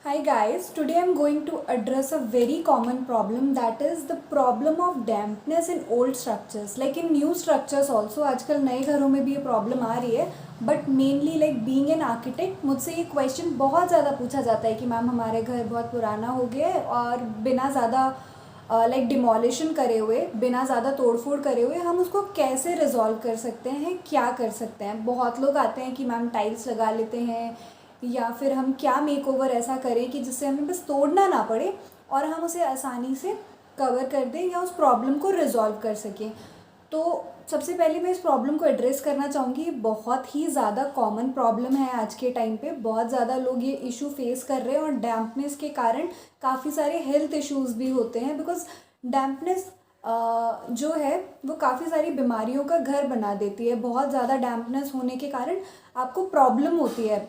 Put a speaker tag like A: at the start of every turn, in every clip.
A: Hi guys, today I'm going to address a very common problem, that is the problem of dampness in old structures like in new structures also। आजकल नए घरों में भी ये problem आ रही है, but mainly like being an architect मुझसे ये क्वेश्चन बहुत ज़्यादा पूछा जाता है कि मैम हमारे घर बहुत पुराना हो गया है और बिना ज़्यादा लाइक डिमोलिशन करे हुए, बिना ज़्यादा तोड़फोड़ करे हुए हम उसको कैसे रिजॉल्व कर सकते हैं, क्या कर सकते हैं। बहुत लोग आते हैं कि मैम टाइल्स लगा लेते हैं या फिर हम क्या मेकओवर ऐसा करें कि जिससे हमें बस तोड़ना ना पड़े और हम उसे आसानी से कवर कर दें या उस प्रॉब्लम को रिजॉल्व कर सकें। तो सबसे पहले मैं इस प्रॉब्लम को एड्रेस करना चाहूँगी। ये बहुत ही ज़्यादा कॉमन प्रॉब्लम है आज के टाइम पे, बहुत ज़्यादा लोग ये इशू फेस कर रहे हैं और डैम्पनेस के कारण काफ़ी सारे हेल्थ इश्यूज़ भी होते हैं। बिकॉज डैम्पनेस जो है वो काफ़ी सारी बीमारियों का घर बना देती है। बहुत ज़्यादा डैम्पनेस होने के कारण आपको प्रॉब्लम होती है,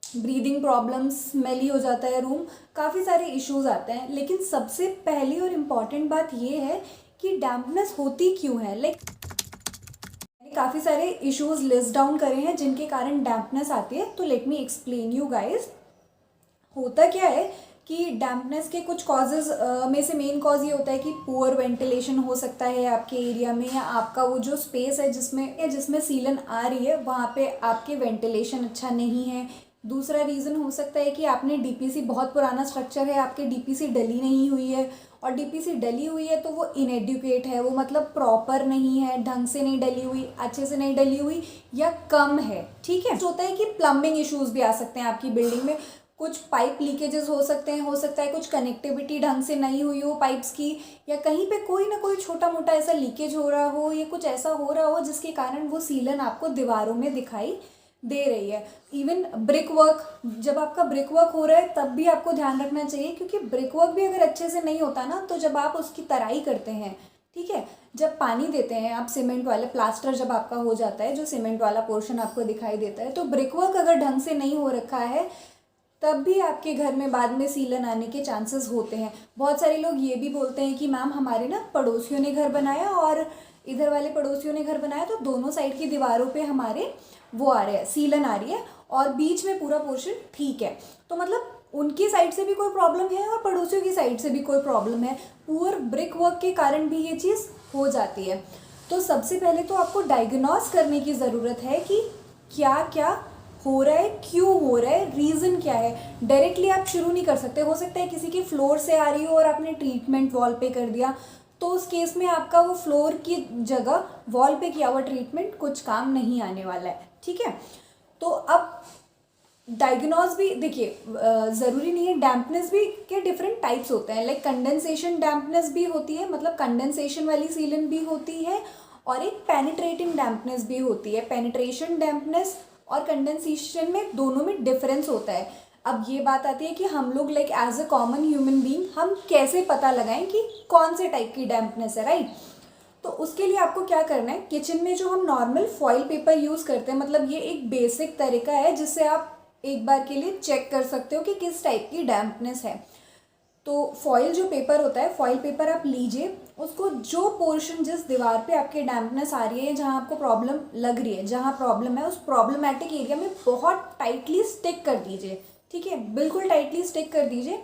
A: ब्रीदिंग प्रॉब्लम्स, स्मेली हो जाता है रूम, काफ़ी सारे इश्यूज आते हैं। लेकिन सबसे पहली और इम्पॉर्टेंट बात ये है कि डैम्पनेस होती क्यों है। लाइक काफ़ी सारे इश्यूज लिस्ट डाउन करे हैं जिनके कारण डैम्पनेस आती है। तो let me explain you guys. होता क्या है कि डैम्पनेस के कुछ कॉजेज़ में से मेन कॉज ये होता है कि पुअर वेंटिलेशन हो सकता है आपके एरिया में, या आपका वो जो स्पेस है जिसमें सीलन आ रही है वहाँ पे आपके वेंटिलेशन अच्छा नहीं है। दूसरा रीज़न हो सकता है कि आपने डीपीसी, बहुत पुराना स्ट्रक्चर है, आपके डीपीसी डली नहीं हुई है, और डीपीसी डली हुई है तो वो इनएडुकेट है, वो मतलब प्रॉपर नहीं है, ढंग से नहीं डली हुई, अच्छे से नहीं डली हुई या कम है। ठीक है, होता है कि प्लम्बिंग इश्यूज भी आ सकते हैं आपकी बिल्डिंग में, कुछ पाइप लीकेजेस हो सकते हैं, हो सकता है कुछ कनेक्टिविटी ढंग से नहीं हुई हो पाइप्स की, या कहीं पे कोई ना कोई छोटा मोटा ऐसा लीकेज हो रहा हो या कुछ ऐसा हो रहा हो जिसके कारण वो सीलन आपको दीवारों में दिखाई दे रही है। इवन ब्रिक वर्क, जब आपका ब्रिक वर्क हो रहा है तब भी आपको ध्यान रखना चाहिए, क्योंकि ब्रिक वर्क भी अगर अच्छे से नहीं होता ना, तो जब आप उसकी तराई करते हैं, ठीक है, जब पानी देते हैं आप सीमेंट वाले, प्लास्टर जब आपका हो जाता है, जो सीमेंट वाला पोर्शन आपको दिखाई देता है, तो ब्रिक वर्क अगर ढंग से नहीं हो रखा है तब भी आपके घर में बाद में सीलन आने के चांसेस होते हैं। बहुत सारे लोग ये भी बोलते हैं कि मैम हमारे ना पड़ोसियों ने घर बनाया और इधर वाले पड़ोसियों ने घर बनाया, तो दोनों साइड की दीवारों पे हमारे वो आ रहे हैं, सीलन आ रही है, और बीच में पूरा पोर्शन ठीक है। तो मतलब उनकी साइड से भी कोई प्रॉब्लम है और पड़ोसियों की साइड से भी कोई प्रॉब्लम है, पुअर ब्रिक वर्क के कारण भी ये चीज़ हो जाती है। तो सबसे पहले तो आपको डायग्नोस करने की ज़रूरत है कि क्या क्या हो रहा है, क्यों हो रहा है, रीज़न क्या है। डायरेक्टली आप शुरू नहीं कर सकते। हो सकता है किसी के फ्लोर से आ रही हो और आपने ट्रीटमेंट वॉल पे कर दिया, तो उस केस में आपका वो फ्लोर की जगह वॉल पे किया हुआ ट्रीटमेंट कुछ काम नहीं आने वाला है। ठीक है, तो अब डायग्नोज भी देखिए, ज़रूरी नहीं है, डैम्पनेस भी के डिफरेंट टाइप्स होते हैं। लाइक कंडेंसेशन डैम्पनेस भी होती है, मतलब कंडेंसेशन वाली सीलन भी होती है, और एक पेनिट्रेटिंग डैम्पनेस भी होती है। पेनिट्रेशन डैम्पनेस और कंडेंसेशन में दोनों में डिफरेंस होता है। अब ये बात आती है कि हम लोग like as a common human being हम कैसे पता लगाएं कि कौन से टाइप की डैम्पनेस है, राइट। तो उसके लिए आपको क्या करना है, किचन में जो हम नॉर्मल फॉइल पेपर यूज़ करते हैं, मतलब ये एक बेसिक तरीका है जिससे आप एक बार के लिए चेक कर सकते हो कि किस टाइप की डैम्पनेस है। तो फॉइल जो पेपर होता है, फॉइल पेपर आप लीजिए, उसको जो पोर्शन, जिस दीवार पे आपके डैम्पनेस आ रही है, जहाँ आपको प्रॉब्लम लग रही है, जहाँ प्रॉब्लम है, उस प्रॉब्लमेटिक एरिया में बहुत टाइटली स्टिक कर दीजिए। ठीक है, बिल्कुल टाइटली स्टिक कर दीजिए।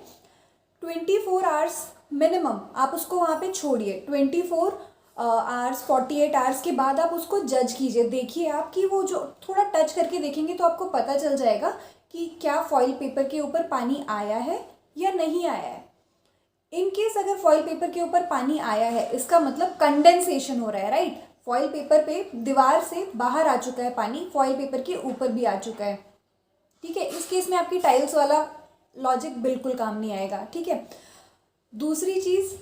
A: 24 आवर्स मिनिमम आप उसको वहाँ पे छोड़िए। 24 आवर्स, 48 आवर्स के बाद आप उसको जज कीजिए। देखिए आप कि वो जो थोड़ा टच करके देखेंगे तो आपको पता चल जाएगा कि क्या फॉइल पेपर के ऊपर पानी आया है या नहीं आया है। इन केस अगर फॉइल पेपर के ऊपर पानी आया है, इसका मतलब कंडेंसेशन हो रहा है, राइट। फॉइल पेपर पे दीवार से बाहर आ चुका है पानी, फॉइल पेपर के ऊपर भी आ चुका है। ठीक है, इस केस में आपकी टाइल्स वाला लॉजिक बिल्कुल काम नहीं आएगा। ठीक है, दूसरी चीज़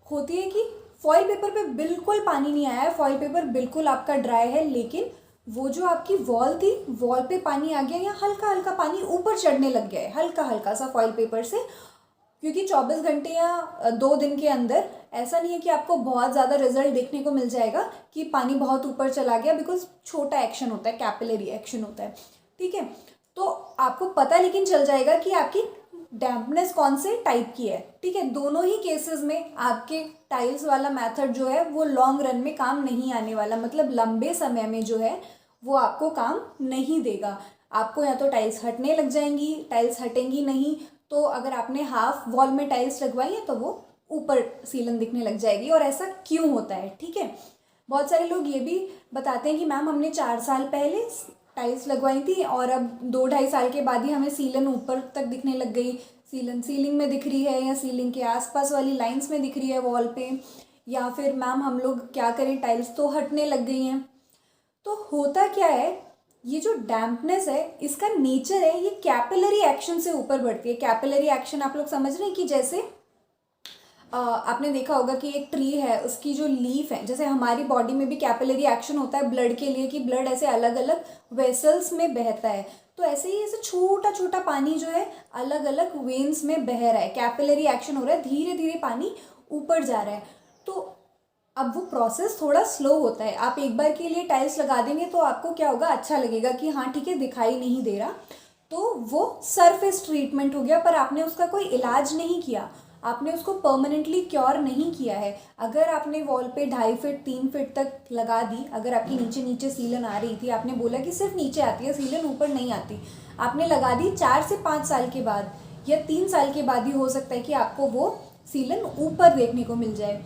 A: होती है कि फॉइल पेपर पे बिल्कुल पानी नहीं आया है, फॉइल पेपर बिल्कुल आपका ड्राई है, लेकिन वो जो आपकी वॉल थी, वॉल पे पानी आ गया या हल्का हल्का पानी ऊपर चढ़ने लग गया है, हल्का हल्का सा फॉइल पेपर से। क्योंकि 24 घंटे या 2 दिन के अंदर ऐसा नहीं है कि आपको बहुत ज़्यादा रिजल्ट देखने को मिल जाएगा कि पानी बहुत ऊपर चला गया, बिकॉज छोटा एक्शन होता है, कैपिलरी एक्शन होता है। ठीक है, तो आपको पता लेकिन चल जाएगा कि आपकी डैम्पनेस कौन से टाइप की है। ठीक है, दोनों ही केसेस में आपके टाइल्स वाला मेथड जो है वो लॉन्ग रन में काम नहीं आने वाला, मतलब लंबे समय में जो है वो आपको काम नहीं देगा। आपको या तो टाइल्स हटने लग जाएंगी, टाइल्स हटेंगी नहीं, तो अगर आपने हाफ वॉल में टाइल्स लगवाई है तो वो ऊपर सीलन दिखने लग जाएगी। और ऐसा क्यों होता है, ठीक है। बहुत सारे लोग ये भी बताते हैं कि मैम हमने 4 साल पहले टाइल्स लगवाई थी और अब 2-2.5 साल के बाद ही हमें सीलन ऊपर तक दिखने लग गई, सीलन सीलिंग में दिख रही है या सीलिंग के आसपास वाली लाइंस में दिख रही है वॉल पे, या फिर मैम हम लोग क्या करें टाइल्स तो हटने लग गई हैं। तो होता क्या है, ये जो डैम्पनेस है इसका नेचर है, ये कैपिलरी एक्शन से ऊपर बढ़ती है। कैपिलरी एक्शन आप लोग समझ रहे हैं कि जैसे आपने देखा होगा कि एक ट्री है, उसकी जो लीफ है, जैसे हमारी बॉडी में भी कैपिलरी एक्शन होता है ब्लड के लिए कि ब्लड ऐसे अलग अलग वेसल्स में बहता है, तो ऐसे ही ऐसे छोटा छोटा पानी जो है अलग अलग वेन्स में बह रहा है, कैपिलरी एक्शन हो रहा है, धीरे धीरे पानी ऊपर जा रहा है। तो अब वो प्रोसेस थोड़ा स्लो होता है। आप एक बार के लिए टाइल्स लगा देंगे तो आपको क्या होगा, अच्छा लगेगा कि हाँ ठीक है दिखाई नहीं दे रहा, तो वो सरफेस ट्रीटमेंट हो गया, पर आपने उसका कोई इलाज नहीं किया, आपने उसको परमानेंटली क्योर नहीं किया है। अगर आपने वॉल पे 2.5 फीट 3 फीट तक लगा दी, अगर आपकी नीचे नीचे सीलन आ रही थी, आपने बोला कि सिर्फ नीचे आती है सीलन ऊपर नहीं आती, आपने लगा दी 4 से 5 साल के बाद या 3 साल के बाद ही हो सकता है कि आपको वो सीलन ऊपर देखने को मिल जाए।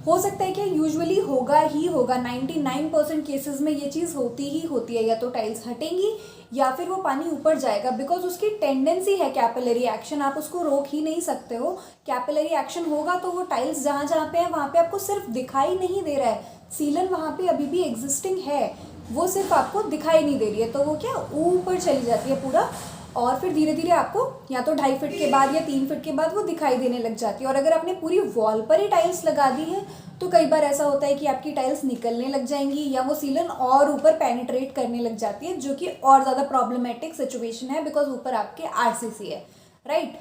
A: हो सकता है कि यूजुअली होगा ही होगा, 99% केसेस में ये चीज़ होती ही होती है, या तो टाइल्स हटेंगी या फिर वो पानी ऊपर जाएगा, बिकॉज उसकी टेंडेंसी है कैपिलरी एक्शन, आप उसको रोक ही नहीं सकते हो। कैपिलरी एक्शन होगा तो वो टाइल्स जहाँ जहाँ पे है वहाँ पे आपको सिर्फ दिखाई नहीं दे रहा है, सीलन वहाँ पे अभी भी एग्जिस्टिंग है, वो सिर्फ आपको दिखाई नहीं दे रही है, तो वो क्या ऊपर चली जाती है पूरा, और फिर धीरे धीरे आपको या तो 2.5 फीट के बाद या 3 फीट के बाद वो दिखाई देने लग जाती है। और अगर आपने पूरी वॉल पर ही टाइल्स लगा दी है तो कई बार ऐसा होता है कि आपकी टाइल्स निकलने लग जाएंगी या वो सीलन और ऊपर पेनिट्रेट करने लग जाती है, जो कि और ज़्यादा प्रॉब्लमेटिक सिचुएशन है, बिकॉज ऊपर आपके आरसीसी है, राइट।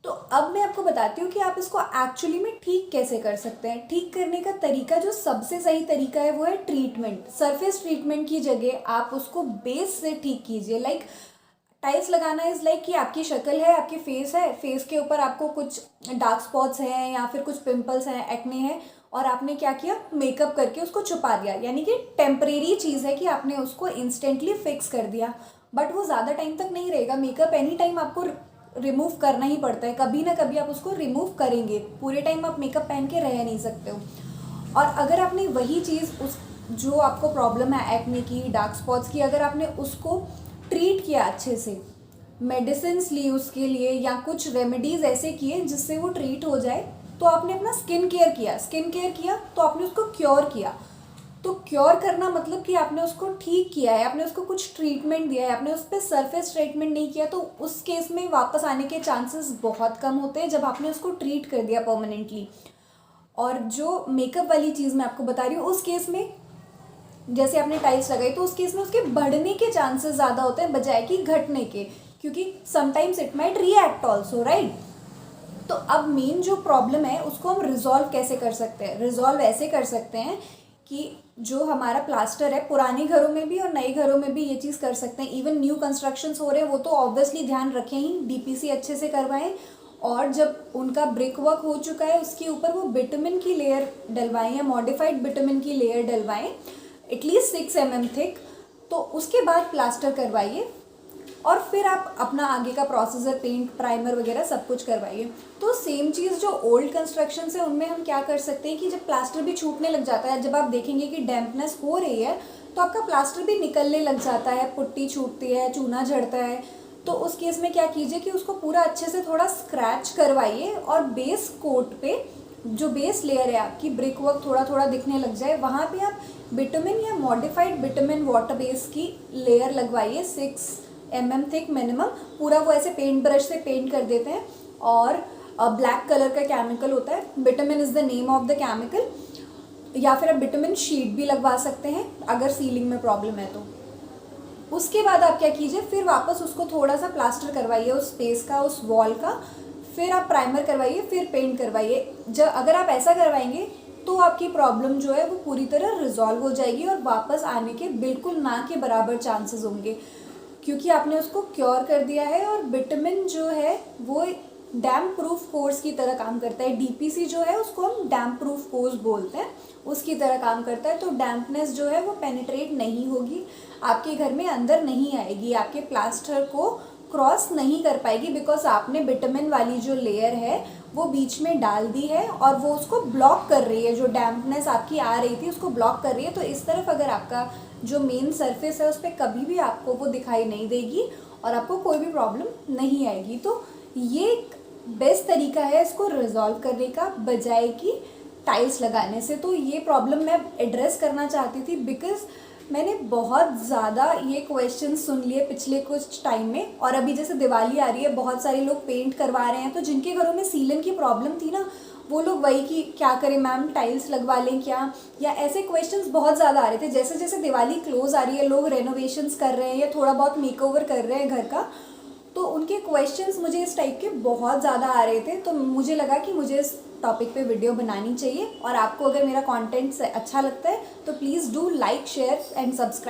A: तो अब मैं आपको बताती हूँ कि आप इसको एक्चुअली में ठीक कैसे कर सकते हैं। ठीक करने का तरीका, जो सबसे सही तरीका है वो है ट्रीटमेंट। सरफेस ट्रीटमेंट की जगह आप उसको बेस से ठीक कीजिए। लाइक टाइल्स लगाना इज़ लाइक कि आपकी शक्ल है, आपकी फेस है, फेस के ऊपर आपको कुछ डार्क स्पॉट्स हैं या फिर कुछ पिंपल्स हैं, एक्ने हैं, और आपने क्या किया, मेकअप करके उसको छुपा दिया, यानी कि टेम्परेरी चीज़ है कि आपने उसको इंस्टेंटली फिक्स कर दिया, बट वो ज़्यादा टाइम तक नहीं रहेगा। मेकअप एनी टाइम आपको रिमूव करना ही पड़ता है, कभी ना कभी आप उसको रिमूव करेंगे, पूरे टाइम आप मेकअप पहन के रह नहीं सकते हो। और अगर आपने वही चीज़ उस जो आपको प्रॉब्लम है एक्ने की, डार्क स्पॉट्स की, अगर आपने उसको ट्रीट किया अच्छे से, मेडिसिन ली उसके लिए या कुछ रेमेडीज़ ऐसे किए जिससे वो ट्रीट हो जाए, तो आपने अपना स्किन केयर किया, स्किन केयर किया तो आपने उसको क्योर किया। तो क्योर करना मतलब कि आपने उसको ठीक किया है, आपने उसको कुछ ट्रीटमेंट दिया है, आपने उस पर सरफेस ट्रीटमेंट नहीं किया, तो उस केस में वापस आने के चांसेस बहुत कम होते हैं जब आपने उसको ट्रीट कर दिया परमानेंटली। और जो मेकअप वाली चीज़ मैं आपको बता रही हूँ, उस केस में जैसे आपने टाइल्स लगाई तो उस केस में उसके बढ़ने के चांसेस ज़्यादा होते हैं बजाय कि घटने के, क्योंकि sometimes it might react also, right. तो अब मेन जो प्रॉब्लम है उसको हम रिजॉल्व कैसे कर सकते हैं। रिजॉल्व ऐसे कर सकते हैं कि जो हमारा प्लास्टर है, पुराने घरों में भी और नए घरों में भी ये चीज़ कर सकते हैं। इवन न्यू कंस्ट्रक्शंस हो रहे हैं वो तो ऑब्वियसली ध्यान रखें ही, डीपीसी अच्छे से करवाएं, और जब उनका ब्रिक वर्क हो चुका है उसके ऊपर वो बिटुमिन की लेयर डलवाएं या मॉडिफाइड बिटुमिन की लेयर डलवाएं, एटलीस्ट 6 mm थिक। तो उसके बाद प्लास्टर करवाइए और फिर आप अपना आगे का प्रोसीजर, पेंट, प्राइमर वगैरह सब कुछ करवाइए। तो सेम चीज़ जो ओल्ड कंस्ट्रक्शन है उनमें हम क्या कर सकते हैं कि जब प्लास्टर भी छूटने लग जाता है, जब आप देखेंगे कि डैम्पनेस हो रही है तो आपका प्लास्टर भी निकलने लग जाता है, पुट्टी छूटती है, चूना झड़ता है, तो उस केस में क्या कीजिए कि उसको पूरा अच्छे से थोड़ा स्क्रैच करवाइए और बेस कोट पे जो बेस लेयर है आपकी, ब्रिक वर्क थोड़ा थोड़ा दिखने लग जाए, वहाँ पे आप बिटुमिन या मॉडिफाइड बिटुमिन वाटर बेस की लेयर लगवाइए, 6 mm थिक मिनिमम। पूरा वो ऐसे पेंट ब्रश से पेंट कर देते हैं, और ब्लैक कलर का केमिकल होता है, bitumen is the name of the chemical, या फिर आप बिटुमिन शीट भी लगवा सकते हैं अगर सीलिंग में प्रॉब्लम है तो। उसके बाद आप क्या कीजिए, फिर वापस उसको थोड़ा सा प्लास्टर करवाइए उस स्पेस का, उस वॉल का, फिर आप प्राइमर करवाइए, फिर पेंट करवाइए। जब अगर आप ऐसा करवाएंगे तो आपकी प्रॉब्लम जो है वो पूरी तरह रिजॉल्व हो जाएगी और वापस आने के बिल्कुल ना के बराबर चांसेस होंगे, क्योंकि आपने उसको क्योर कर दिया है। और विटामिन जो है वो डैम्प प्रूफ कोर्स की तरह काम करता है। डीपीसी जो है उसको हम डैम्प प्रूफ कोर्स बोलते हैं, उसकी तरह काम करता है। तो डैम्पनेस जो है वो पेनिट्रेट नहीं होगी, आपके घर में अंदर नहीं आएगी, आपके प्लास्टर को क्रॉस नहीं कर पाएगी, बिकॉज आपने बिटमिन वाली जो लेयर है वो बीच में डाल दी है और वो उसको ब्लॉक कर रही है। जो डैम्पनेस आपकी आ रही थी उसको ब्लॉक कर रही है। तो इस तरफ अगर आपका जो मेन सरफेस है उस पर कभी भी आपको वो दिखाई नहीं देगी और आपको कोई भी प्रॉब्लम नहीं आएगी। तो ये बेस्ट तरीका है इसको रिजॉल्व करने का, बजाय कि टाइल्स लगाने से। तो ये प्रॉब्लम मैं एड्रेस करना चाहती थी, बिकॉज मैंने बहुत ज़्यादा ये क्वेश्चन सुन लिए पिछले कुछ टाइम में। और अभी जैसे दिवाली आ रही है, बहुत सारे लोग पेंट करवा रहे हैं, तो जिनके घरों में सीलन की प्रॉब्लम थी ना, वो लोग वही कि क्या करें मैम, टाइल्स लगवा लें क्या, या ऐसे क्वेश्चंस बहुत ज़्यादा आ रहे थे। जैसे जैसे दिवाली क्लोज आ रही है, लोग रेनोवेशंस कर रहे हैं या थोड़ा बहुत मेकओवर कर रहे हैं घर का, तो उनके क्वेश्चंस मुझे इस टाइप के बहुत ज़्यादा आ रहे थे। तो मुझे लगा कि मुझे इस टॉपिक पे वीडियो बनानी चाहिए। और आपको अगर मेरा कंटेंट अच्छा लगता है तो please do like, share and subscribe.